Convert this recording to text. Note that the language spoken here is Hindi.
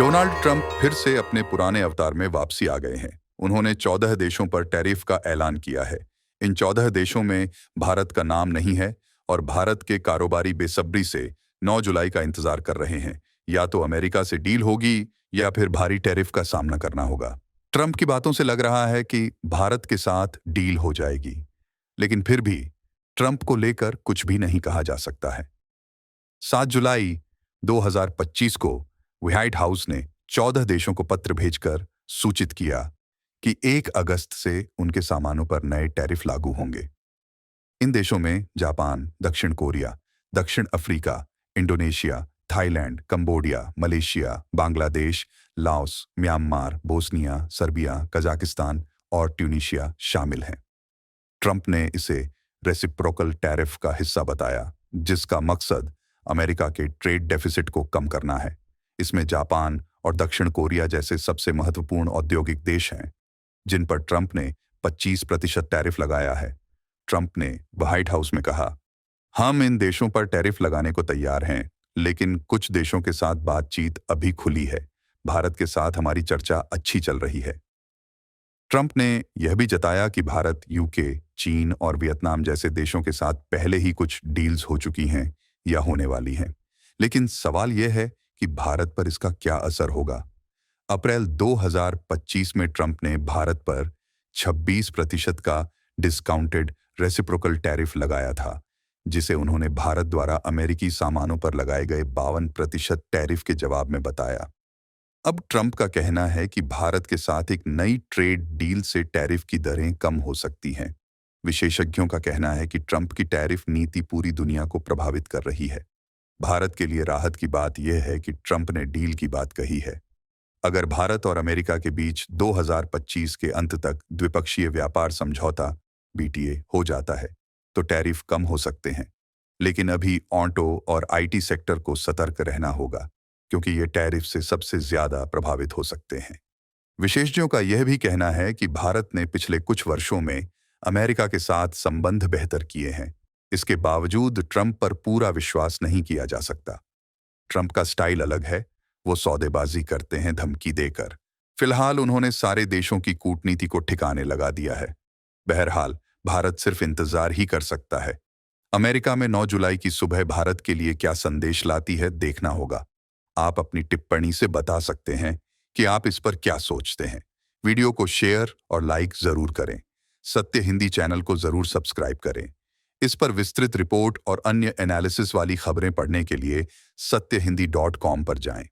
डोनाल्ड ट्रंप फिर से अपने पुराने अवतार में वापसी आ गए हैं। उन्होंने 14 देशों पर टैरिफ का ऐलान किया है। इन 14 देशों में भारत का नाम नहीं है और भारत के कारोबारी बेसब्री से 9 जुलाई का इंतजार कर रहे हैं। या तो अमेरिका से डील होगी या फिर भारी टैरिफ का सामना करना होगा। ट्रंप की बातों से लग रहा है कि भारत के साथ डील हो जाएगी, लेकिन फिर भी ट्रंप को लेकर कुछ भी नहीं कहा जा सकता है। 7 जुलाई 2025 को व्हाइट हाउस ने 14 देशों को पत्र भेजकर सूचित किया कि 1 अगस्त से उनके सामानों पर नए टैरिफ लागू होंगे। इन देशों में जापान, दक्षिण कोरिया, दक्षिण Africa, Indonesia, Thailand, Cambodia, Malaysia, Bangladesh, Laos, Myanmar, Bosnia, Serbia, Kazakhstan और ट्यूनीशिया शामिल हैं। ट्रंप ने इसे रेसिप्रोकल टैरिफ का हिस्सा बताया, जिसका मकसद अमेरिका के ट्रेड डेफिसिट को कम करना है। इसमें जापान और दक्षिण कोरिया जैसे सबसे महत्वपूर्ण औद्योगिक देश हैं, जिन पर ट्रंप ने 25% टैरिफ लगाया है। ट्रंप ने व्हाइट हाउस में कहा, हम इन देशों पर टैरिफ लगाने को तैयार हैं, लेकिन कुछ देशों के साथ बातचीत अभी खुली है। भारत के साथ हमारी चर्चा अच्छी चल रही है। ट्रंप ने यह भी जताया कि भारत, यूके, चीन और वियतनाम जैसे देशों के साथ पहले ही कुछ डील्स हो चुकी हैं या होने वाली हैं। लेकिन सवाल यह है कि भारत पर इसका क्या असर होगा। अप्रैल 2025 में ट्रंप ने भारत पर 26% का डिस्काउंटेड रेसिप्रोकल टैरिफ लगाया था, जिसे उन्होंने भारत द्वारा अमेरिकी सामानों पर लगाए गए 52% टैरिफ के जवाब में बताया। अब ट्रंप का कहना है कि भारत के साथ एक नई ट्रेड डील से टैरिफ की दरें कम हो सकती हैं। विशेषज्ञों का कहना है कि ट्रंप की टैरिफ नीति पूरी दुनिया को प्रभावित कर रही है। भारत के लिए राहत की बात यह है कि ट्रंप ने डील की बात कही है। अगर भारत और अमेरिका के बीच 2025 के अंत तक द्विपक्षीय व्यापार समझौता बीटीए हो जाता है, तो टैरिफ कम हो सकते हैं। लेकिन अभी ऑटो और आईटी सेक्टर को सतर्क रहना होगा, क्योंकि ये टैरिफ से सबसे ज्यादा प्रभावित हो सकते हैं। विशेषज्ञों का यह भी कहना है कि भारत ने पिछले कुछ वर्षों में अमेरिका के साथ संबंध बेहतर किए हैं। इसके बावजूद ट्रंप पर पूरा विश्वास नहीं किया जा सकता। ट्रंप का स्टाइल अलग है, वो सौदेबाजी करते हैं धमकी देकर। फिलहाल उन्होंने सारे देशों की कूटनीति को ठिकाने लगा दिया है। बहरहाल भारत सिर्फ इंतजार ही कर सकता है। अमेरिका में 9 जुलाई की सुबह भारत के लिए क्या संदेश लाती है, देखना होगा। आप अपनी टिप्पणी से बता सकते हैं कि आप इस पर क्या सोचते हैं। वीडियो को शेयर और लाइक जरूर करें। सत्य हिंदी चैनल को जरूर सब्सक्राइब करें। इस पर विस्तृत रिपोर्ट और अन्य एनालिसिस वाली खबरें पढ़ने के लिए सत्यहिंदी.com पर जाएं।